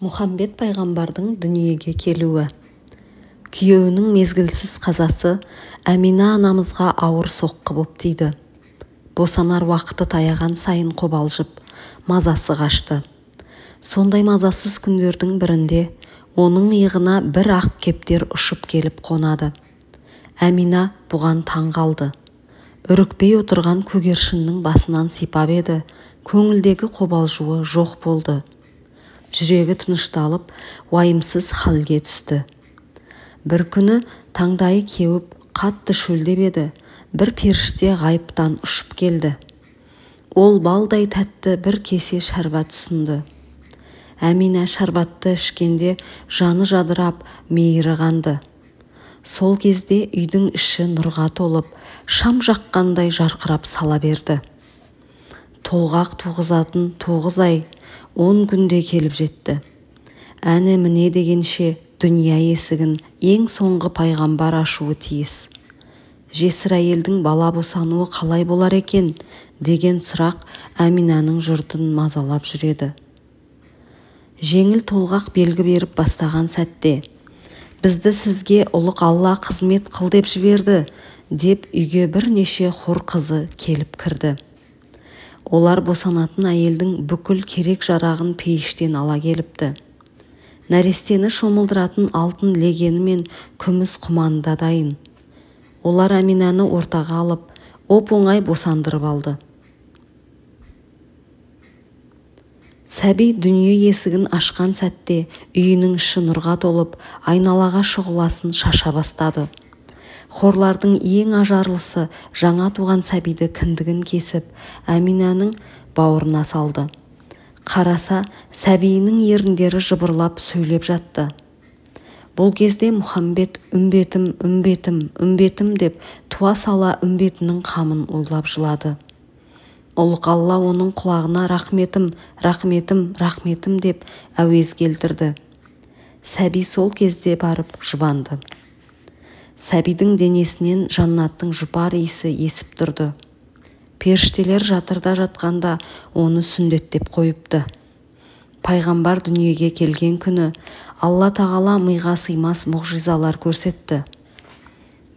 Мұхамбет пайғамбардың дүниеге келуі. Күйеуінің мезгілсіз қазасы Әмина анамызға ауыр соққы боп тиді. Босанар уақыты таяған сайын қобалжып, мазасы қашты. Сондай мазасыз күндердің бірінде оның иығына бір ақ кептер ұшып келіп қонады. Әмина бұған таң қалды. Үрікпей отырған көгершіннің басынан сипап еді, көңілдегі қобалжуы жоқ болды. Жүрегі тынышталып, уайымсыз халге түсті. Бір күні таңдайы кеуіп, қатты шөлдеп еді, бір періште ғайыптан ұшып келді. Ол балдай тәтті бір кесе шәрбат ұсынды. Әмина шәрбатты ішкенде жаны жадырап, мейірі қанды. Сол кезде үйдің іші нұрға толып, шам жаққандай жарқырап сала берді. Толғақ туғызатын 9 ай, 10 күнде келіп жетті. Әне міне дегенше дүния есігін ең соңғы пайғамбар ашуы тиіс. Жесір әйелдің бала босануы қалай болар екен деген сұрақ Әминаның жұртын мазалап жүреді. Жеңіл толғақ белгі беріп бастаған сәтте, бізді сізге ұлық Алла қызмет қыл деп жіберді, деп үйге бірнеше хор қызы келіп кірді. Олар босанатын әйелдің бүкіл керек жарағын пейіштен ала келіпті. Нәрестені шомылдыратын алтын легені мен күміс құманда дайын. Олар Әминаны ортаға алып, оп-оңай босандырып алды. Сәби дүние есігін ашқан сәтте үйінің іші нұрға толып, айналаға шұғыласын шаша бастады. Хорлардың ең ажарлысы жаңа туған сәбиді кіндігін кесіп, Әминаның бауырына салды. Қараса, сәбиінің еріндері жыбырлап сөйлеп жатты. Бұл кезде Мұхамбет үмбетім, үмбетім, үмбетім деп туа сала үмбетінің қамын ойлап жылады. Ұлық Алла оның құлағына рахметім, рахметім, рахметім деп әуез келтірді. Сәби сол кезде барып жұбанды. Сәбидің денесінен жаннаттың жұпар иісі есіп тұрды. Періштелер жатырда жатқанда оны сүндеттеп қойыпты. Пайғамбар дүниеге келген күні Алла тағала миға сыймас мұғжизалар көрсетті.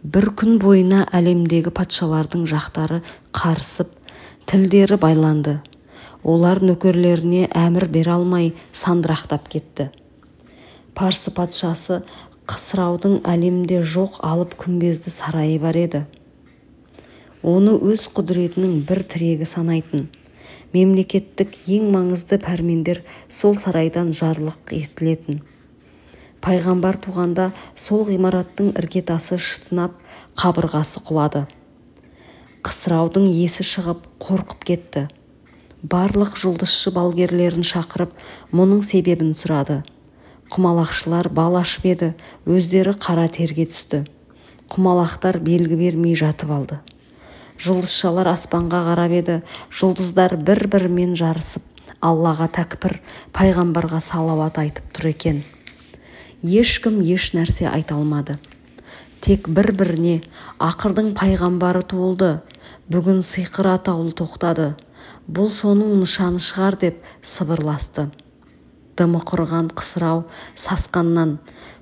Бір күн бойына әлемдегі патшалардың жақтары қарысып, тілдері байланды. Олар нөкерлеріне әмір бере алмай сандырақтап кетті. Парсы патшасы Қысыраудың әлемде жоқ алып күмбезді сарайы бар еді. Оны өз құдіретінің бір тірегі санайтын. Мемлекеттік ең маңызды пәрмендер сол сарайдан жарлық етілетін. Пайғамбар туғанда сол ғимараттың іргетасы шытынап, қабырғасы құлады. Қысыраудың есі шығып, қорқып кетті. Барлық жұлдызшы балгерлерін шақырып, мұның себебін сұрады. Құмалақшылар бал ашып еді, өздері қара терге түсті. Құмалақтар белгі бермей жатып алды. Жұлдызшалар аспанға қарап еді, жұлдыздар бір-бірімен жарысып, Аллаға тәкбір, пайғамбарға салауат айтып тұр екен. Ешкім еш нәрсе айта алмады. Тек бір-біріне ақырдың пайғамбары туылды, бүгін сиқыр атаулы тоқтады, бұл соның нышаны шығар деп сыбырласты. Дымы құрған Қысырау сасқаннан,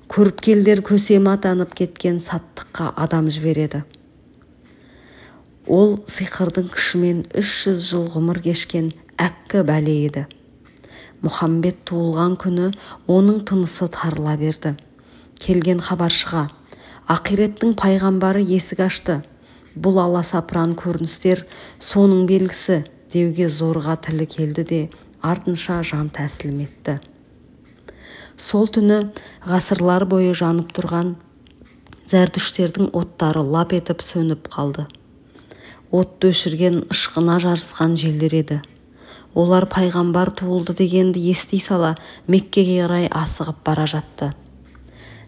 көріпкелдер көсемі атанып кеткен саттыққа адам жібереді. Ол сиқырдың күшімен 300 жыл ғұмыр кешкен әккі бәле еді. Мұхамбет туылған күні оның тынысы тарыла берді. Келген хабаршыға, ақиреттің пайғамбары есік ашты. Бұл аласапыран көріністер соның белгісі деуге зорға тілі келді де, артынша жан тәсілім етті. Сол түні ғасырлар бойы жанып тұрған зәрдүштердің оттары лап етіп сөніп қалды. Отты өшірген ышқына жарысқан желдер еді. Олар пайғамбар туылды дегенді ести сала Меккеге қарай асығып бара жатты.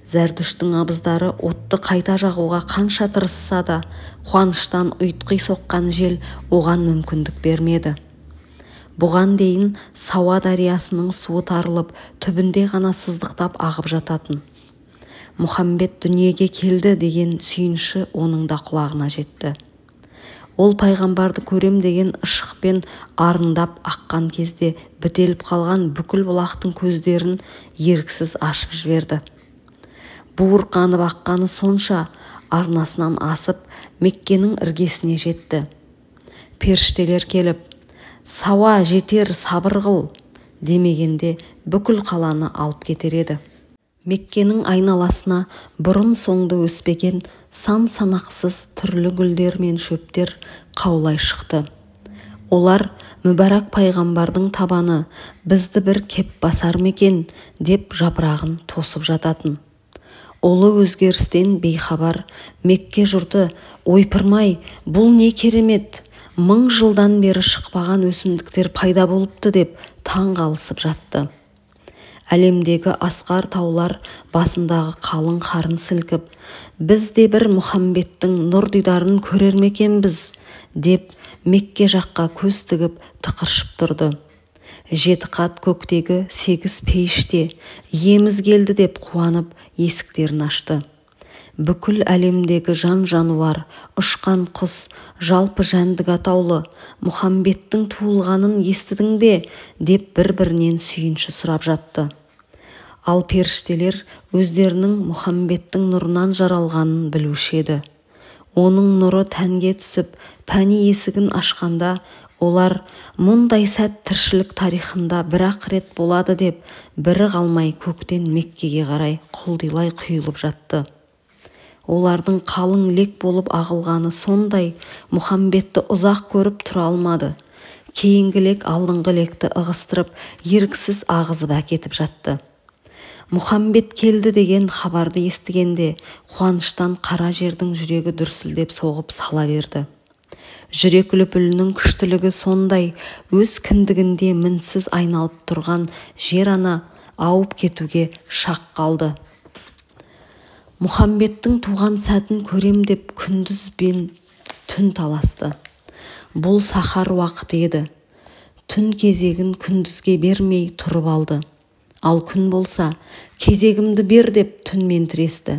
Зәрдүштің абыздары отты қайта жағуға қанша тырысса да, қуаныштан ұйтқи соққан жел оған мүмкіндік бермеді. Бұған дейін Сауа дариясының суы тарылып, түбінде ғана сыздықтап ағып жататын. Мұхамбет дүниеге келді деген сүйінші оның да құлағына жетті. Ол пайғамбарды көрем деген ышықпен арындап аққан кезде бітеліп қалған бүкіл бұлақтың көздерін еріксіз ашып жіберді. Буырқанып аққаны сонша арнасынан асып Меккенің іргесіне жетті. Періштелер келіп, «Сауа жетер, сабыр қыл» демегенде бүкіл қаланы алып кетер еді. Меккенің айналасына бұрын соңды өспеген сан-санақсыз түрлі гүлдер мен шөптер қаулай шықты. Олар мүбәрак пайғамбардың табаны бізді бір кеп басар мекен деп жапырағын тосып жататын. Олы өзгерістен бейхабар Мекке жұрты ойпырмай, бұл не керемет, 1000 жылдан бері шықпаған өсімдіктер пайда болыпты деп таң қалысып жатты. Әлемдегі асқар таулар басындағы қалың қарын сілкіп, біз де бір Мұхаммедтің нұр дидарын көрер мекенбіз деп Мекке жаққа көз тігіп тықыршып тұрды. 7 қат көктегі 8 пейіште иеміз келді деп қуанып есіктерін ашты. Бүкіл әлемдегі жан-жануар, ұшқан құс, жалпы жәндік атаулы Мұхаммедтің туылғанын естідің бе деп бір-бірінен сүйінші сұрап жатты. Ал періштелер өздерінің Мұхаммедтің нұрынан жаралғанын білуші еді. Оның нұры тәнге түсіп, пәни есігін ашқанда, олар мұндай сәт тіршілік тарихында бір-ақ рет болады деп, бірі қалмай көктен Меккеге қарай құлдилай құйылып жатты. Олардың қалың лек болып ағылғаны сондай, Мұхаммедті ұзақ көріп тұра алмады. Кейінгі лек алдыңғы лекті ығыстырып, еріксіз ағызып әкетіп жатты. Мұхаммед келді деген хабарды естігенде, қуаныштан қара жердің жүрегі дүрсілдеп соғып сала берді. Жүрек лүпілінің күштілігі сондай, өз кіндігінде мінсіз айналып тұрған жер ана ауып кетуге шақ қалды. Мұхаммедтің туған сәтін көрем деп күндіз бен түн таласты. Бұл сахар уақыты еді. Түн кезегін күндізге бермей тұрып алды. Ал күн болса, кезегімді бер деп түнмен тіресті.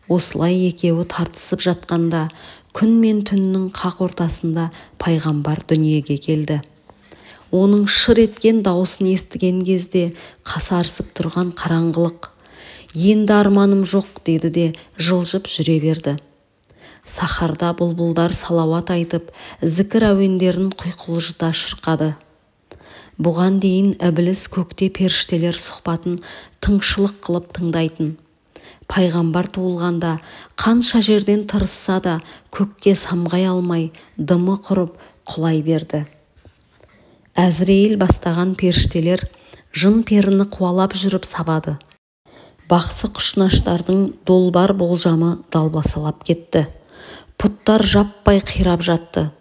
Осылай екеуі тартысып жатқанда, күн мен түннің қақ ортасында пайғамбар дүниеге келді. Оның шыр еткен дауысын естіген кезде қасарысып тұрған қараңғылық, «Енді арманым жоқ» деді де жылжып жүре берді. Сахарда бұлбұлдар салауат айтып, зікір әуендерін құйқылжыта шырқады. Бұған дейін ібіліс көкте періштелер сұхбатын тыңшылық қылып тыңдайтын. Пайғамбар туылғанда қанша жерден тырысса да көкке самғай алмай, дымы құрып құлай берді. Әзірейіл бастаған періштелер жын періні қуалап жүріп сабады. Бақсы құшнаштардың долбар болжамы далбасалап кетті. Пұттар жаппай қирап жатты.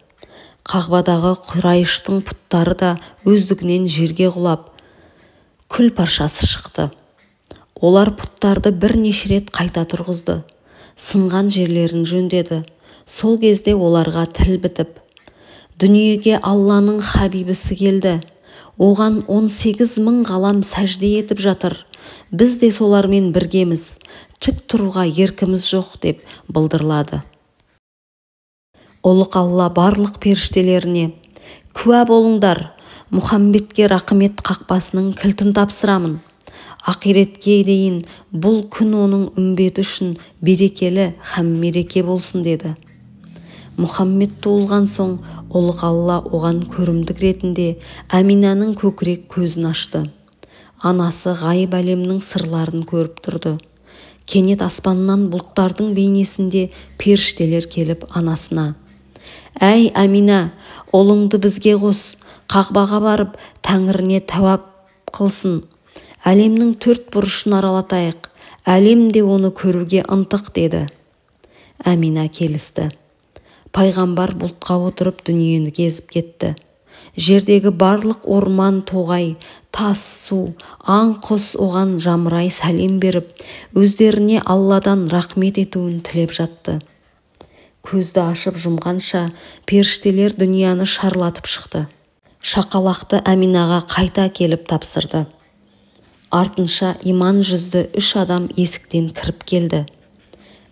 Қағбадағы Құрайыштың пұттары да өздігінен жерге құлап, күл паршасы шықты. Олар пұттарды бірнеше рет қайта тұрғызды. Сынған жерлерін жөндеді. Сол кезде оларға тіл бітіп, дүниеге Алланың хабибісі келді. Оған 18 000 ғалам сәжде етіп жатыр. Біз де солармен біргеміз. Тік тұруға еркіміз жоқ деп былдырлады. Ұлық Алла барлық періштелеріне, «Куә болыңдар, Мұхаммедке рақымет қақпасының кілтін тапсырамын. Ақиретке дейін бұл күн оның үмбеті үшін берекелі һәм мереке болсын» деді. Мұхаммед туылған соң ұлық Алла оған көрімдік ретінде Әминаның көкірек көзін ашты. Анасы ғайып әлемнің сырларын көріп тұрды. Кенет аспаннан бұлттардың бейнесінде періштелер келіп анасына, «Әй Әмина, ұлыңды бізге қос, Қағбаға барып Тәңіріне тәуап қылсын. Әлемнің 4 бұрышын аралатайық, әлем де оны көруге ынтық» деді. Әмина келісті. Пайғамбар бұлтқа отырып дүниені кезіп кетті. Жердегі барлық орман, тоғай, тас, су, аң, құс оған жамырай сәлем беріп, өздеріне Алладан рақмет етуін тілеп жатты. Көзді ашып жұмғанша періштелер дүнияны шарлатып шықты. Шақалақты Әминаға қайта келіп тапсырды. Артынша иман жүзді 3 адам есіктен кіріп келді.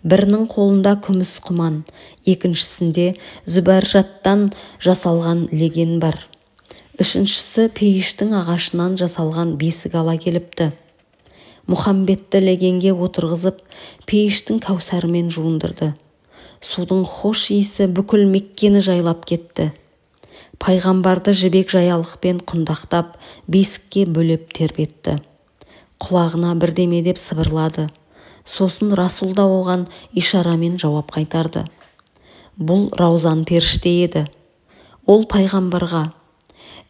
Бірінің қолында күміс құман, екіншісінде зүбәржаттан жасалған леген бар. Үшіншісі пейіштің ағашынан жасалған бесік ала келіпті. Мұхамбетті легенге отырғызып, пейіштің кәусарымен жуындырды. Судың хош иісі бүкіл Меккені жайлап кетті. Пайғамбарды жібек жаялықпен құндақтап, бесікке бөлеп тербетті. Құлағына бірдеме деп сыбырлады. Сосын Расул да оған ишарамен жауап қайтарды. Бұл Раузан періште еді. Ол пайғамбарға: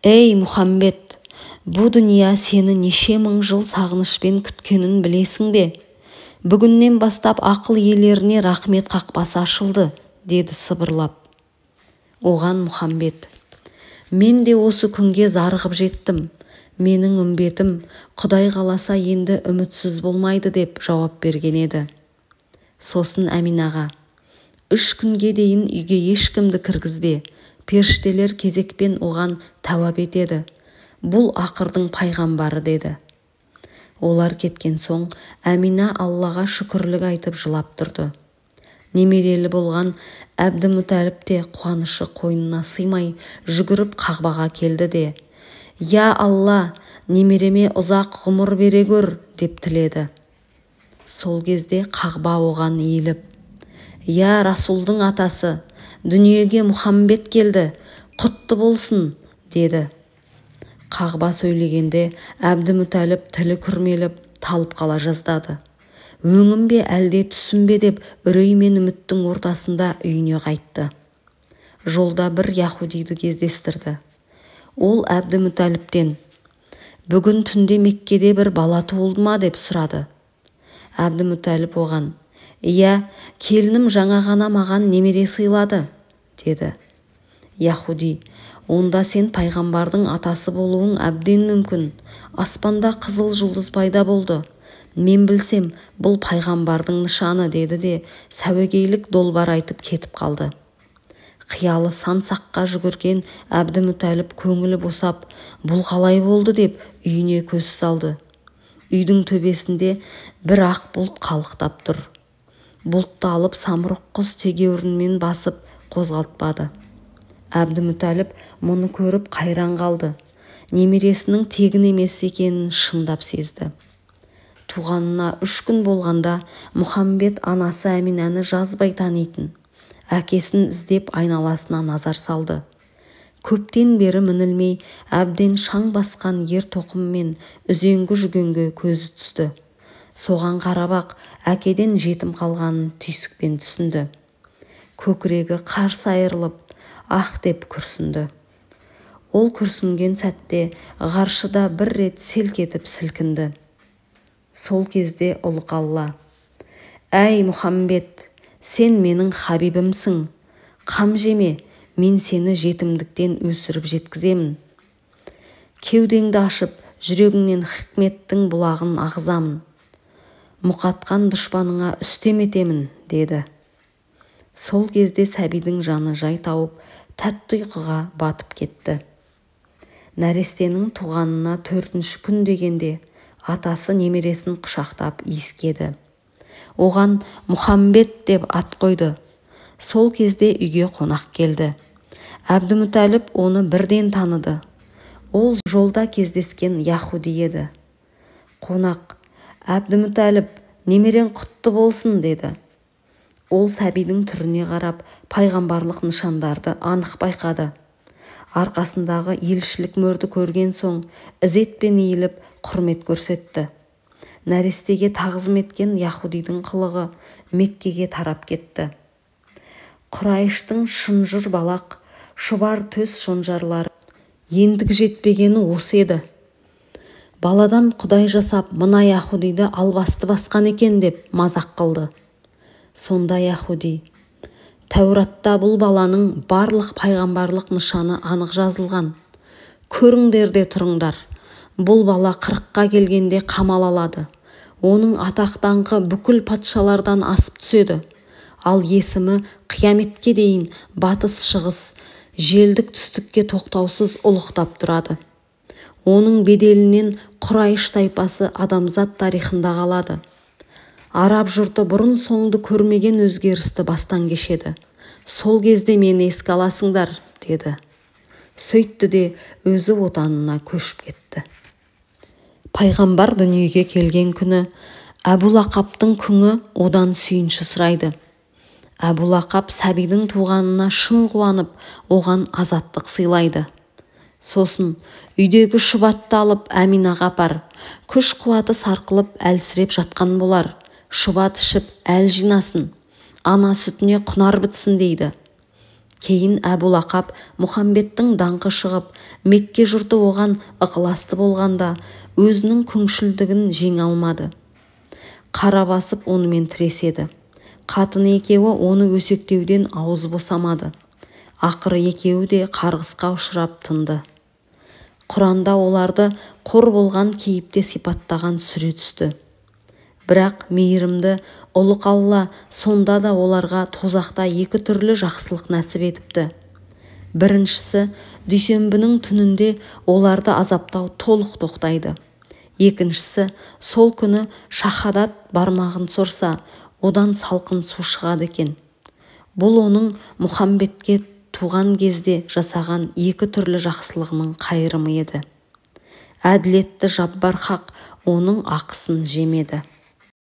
«Ей Мұхамбет, бұ дүния сені неше мың жыл сағынышпен күткенін білесің бе? Бүгіннен бастап ақыл иелеріне рахмет қақпасы ашылды», деді сыбырлап. Оған Мұхамбет: «Мен де осы күнге зарығып жеттім. Менің үмбетім Құдай қаласа енді үмітсіз болмайды», деп жауап берген еді. Сосын Әминаға: «3 күнге дейін үйге ешкімді кіргізбе. Періштелер кезекпен оған тәуап етеді. Бұл ақырдың пайғамбары», деді. Олар кеткен соң Әмина Аллаға шүкірлік айтып жылап тұрды. Немерелі болған Әбдімүтәліп те қуанышы қойнына сыймай жүгіріп Қағбаға келді де: «Я Алла, немереме ұзақ ғұмыр бере көр», деп тіледі. Сол кезде Қағба оған иіліп: «Я Расулдың атасы, дүниеге Мұхамбет келді, құтты болсын», деді. Қағба сөйлегенде Әбдімүтәліп тілі күрмеліп талып қала жаздады. Өңім бе әлде түсім бе деп үрей мен үміттің ортасында үйіне қайтты. Жолда бір яһудиді кездестірді. Ол Әбдімүтәліптен: «Бүгін түнде Меккеде бір бала туылды ма?» деп сұрады. Әбдімүтәліп оған: «Иә, келінім жаңа ғана маған немере сыйлады», деді. Яһуди: «Онда сен пайғамбардың атасы болуың әбден мүмкін. Аспанда қызыл жұлдыз пайда болды. Мен білсем, бұл пайғамбардың нышаны», деді де сәуегейлік долбар айтып кетіп қалды. Қиялы сан саққа жүгірген Әбдімүтәліп көңілі босап, бұл қалай болды деп үйіне көз салды. Үйдің төбесінде бір ақ бұлт қалықтап тұр. Бұлтты алып самұрық құс тегеурінмен басып қозғалтпады. Әбдімүтәліп мұны көріп қайран қалды. Немересінің тегін емес екенін шындап сезді. Туғанына 3 күн болғанда Мұхамбет анасы Әминаны жазбай танитын. Әкесін іздеп айналасына назар салды. Көптен бері мінілмей әбден шаң басқан ер тоқым мен үзеңгі жүгенге көзі түсті. Соған қарап-ақ әкеден жетім қалғанын түйсікпен түсінді. Көкірегі қарс айырылып, «Ах!» деп күрсінді. Ол күрсінген сәтте ғаршыда бір рет селк етіп сілкінді. Сол кезде ұлық Алла: «Әй Мұхамбет, сен менің хабибімсің. Қам жеме, мен сені жетімдіктен өсіріп жеткіземін. Кеудеңді ашып, жүрегіңнен хикметтің бұлағын ағызамын. Мұқатқан дұшпаныңа үстем етемін», деді. Сол кезде сәбидің жаны жай тауып, тәтті ұйқыға батып кетті. Нәрестенің туғанына 4-ші күн дегенде атасы немересін құшақтап иіскеді. Оған Мұхамбет деп ат қойды. Сол кезде үйге қонақ келді. Әбдімүтәліп оны бірден таныды. Ол жолда кездескен яһуди еді. Қонақ: «Әбдімүтәліп, немерен құтты болсын», деді. Ол сәбидің түріне қарап пайғамбарлық нышандарды анық байқады. Арқасындағы елшілік мөрді көрген соң ізетпен иіліп құрмет көрсетті. Нәрестеге тағзым еткен яһудидің қылығы Меккеге тарап кетті. Құрайыштың шынжыр балақ, шұбар төс шонжарлары ендігі жетпегені осы еді. Баладан құдай жасап, мына яһудиді албасты басқан екен деп мазақ қылды. Сонда яһуди: «Тәуратта бұл баланың барлық пайғамбарлық нышаны анық жазылған. Көріңдер де тұрыңдар. Бұл бала 40-қа келгенде қамал алады. Оның атақ-даңқы бүкіл патшалардан асып түседі. Ал есімі қияметке дейін батыс-шығыс, желдік-түстікке тоқтаусыз ұлықтап тұрады. Оның беделінен Құрайыш тайпасы адамзат тарихында қалады. Араб жұрты бұрын соңды көрмеген өзгерісті бастан кешеді. Сол кезде мені еске аласыңдар, деді. Сөйтті де өзі отанына көшіп кетті. Пайғамбар дүниеге келген күні Әбу Лақаптың күңі одан сүйінші сұрайды. Әбу Лақап сәбидің туғанына шын қуанып, оған азаттық сыйлайды. Сосын үйдегі шұбатты алып Әминаға апар. Күш қуаты сарқылып әлсіреп жатқан болар. Шұбат ішіп әл жинасын, ана сүтіне құнар бітсін дейді. Кейін Әбу Лақап Мұхамбеттің даңқы шығып, Мекке жұрты оған ықыласты болғанда, өзінің күңшілдігін жеңе алмады. Қара басып онымен тіреседі. Қатыны екеуі оны өсектеуден ауыз босамады. Ақыры екеуі де қарғысқа ұшырап тынды. Құранда оларды қор болған кейіпте сипаттаған сүре түсті. Бірақ мейірімді ұлық Алла сонда да оларға тозақта екі түрлі жақсылық нәсіп етіпті. Біріншісі, дүйсенбінің түнінде оларды азаптау толық тоқтайды. Екіншісі, сол күні шахадат бармағын сорса, одан салқын су шығады екен. Бұл оның Мұхамбетке туған кезде жасаған екі түрлі жақсылығының қайырымы еді. Әділетті Жаббар Хақ оның ақысын жемеді.